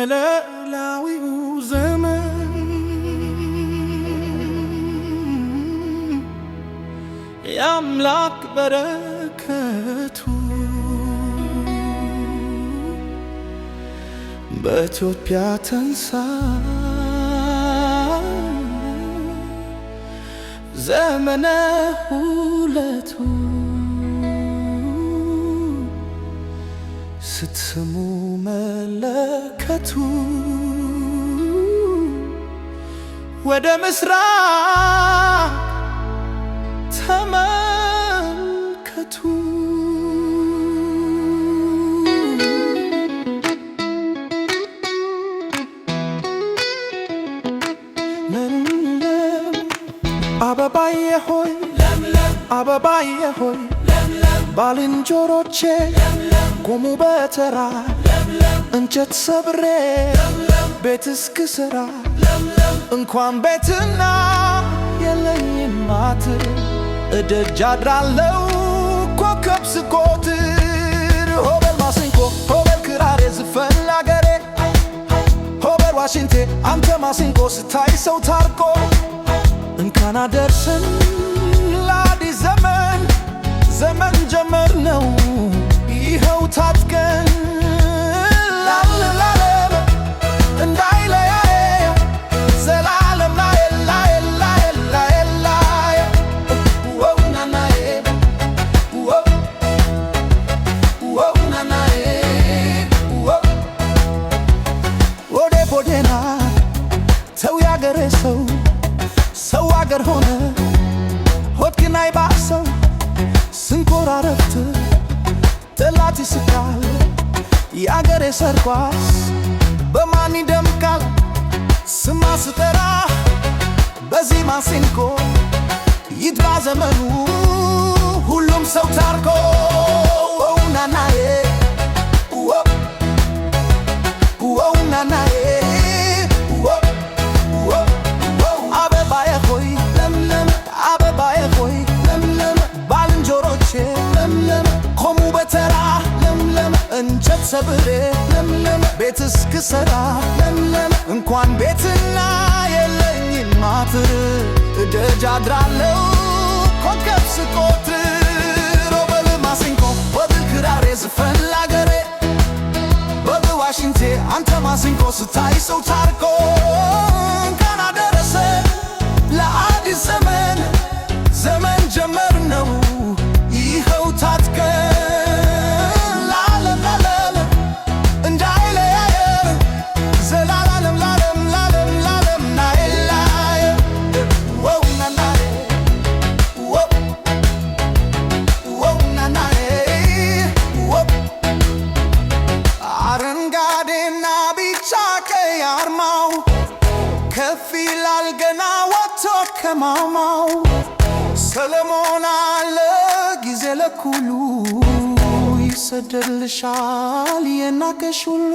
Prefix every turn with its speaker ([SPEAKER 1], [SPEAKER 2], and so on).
[SPEAKER 1] የመለላዊው ዘመን የአምላክ በረከቱ በኢትዮጵያ ተንሳ ዘመነ ሁለቱ ስትስሙ መለከቱ ወደ ምስራቅ ተመልከቱ። አበባዬ ሆይ አበባዬ ሆይ ባልንጀሮቼ ቆሙ በተራ እንጨት ሰብሬ ቤት እስክሰራ እንኳን ቤትና የለኝም አጥር እደጅ አድራለሁ ኮከብ ስቆጥር። ሆበል ማሲንቆ ሆበል ክራሬ ዝፈን አገሬ ሆበል ዋሽንቴ አንተ ማሲንቆ ስታይ ሰው ታርቆ እንኳን አደረሰን ለአዲስ ዘመን ዘመን ጀመር ነው ይኸው ታጥቀን ላለም እንዳይለያየ ዘላለም ላየ ወውናናዬ ወውናናዬ ወዴ ቦዴና ተው ያገሬ ሰው ሰው አገር ሆነ ሆድ ግን አይባሰው ስንኮራረፍት ጠላት ይስቃል የአገሬ ሰርኳስ በማን ይደምቃል ስማ ስጠራ በዚህ ማሲንቆ ይድባ ዘመኑ ሁሉም ሰው ታርቆ ናናዬ ናናዬ አበባዬ ሆይ ለምለም አበባዬ ሆይ ለምለም ባልንጀሮቼ ለምለም ቆሙ በተራ ለምለም እንጨት ሰብሬ ለምለም ቤት እስክሰራ ለምለም እንኳን ቤትና የለኝም አጥር እደጅ አድራለሁ ኮከብ ስቆጥር። ሆበል ማሲንቆ ሆበል ክራሬ ዝፈን ላገሬ ሆበል ዋሽንቴ አንተ ማሲንቆ ስታይ ሰው ታርቆ እንኳን አደረሰን ለአዲስ ዘመን ዘመን ጀመር ነው ይኸው ታጥቀን ላለም እንዳይለያየ ዘላለም ላለም ናይላየ ወውናናዬ ወውናናዬ አረንጓዴና ቢጫ ቀይ አርማው ከፍ ይላል ገና ወጥቶ ከማማው ሰለሞን አለ ጊዜ ለኩሉ ይሰደድልሻል የናቀሽ ሁሉ